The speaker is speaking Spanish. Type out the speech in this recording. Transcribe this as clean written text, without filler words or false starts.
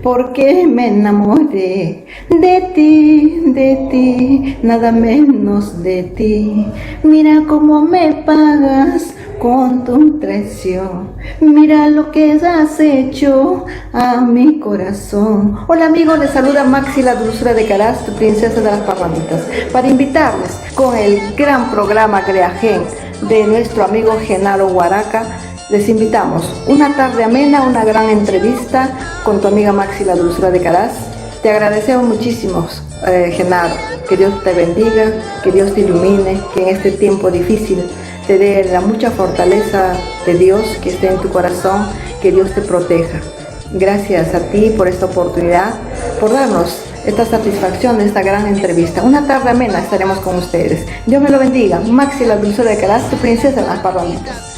por qué me enamoré de ti, nada menos de ti. Mira cómo me pagas con tu traición, mira lo que has hecho a mi corazón. Hola amigos, les saluda Maxi, la dulzura de Caraz, tu princesa de las parranditas, para invitarles con el gran programa Creagen de nuestro amigo Genaro Huaraca. Les invitamos una tarde amena, una gran entrevista con tu amiga Maxi, la dulzura de Caraz. Te agradecemos muchísimo, Genaro. Que Dios te bendiga, que Dios te ilumine, que en este tiempo difícil te dé la mucha fortaleza de Dios que esté en tu corazón, que Dios te proteja. Gracias a ti por esta oportunidad, por darnos esta satisfacción, esta gran entrevista. Una tarde amena estaremos con ustedes. Dios me lo bendiga. Maxi, la dulzura de Caraz, tu princesa en las parranditas.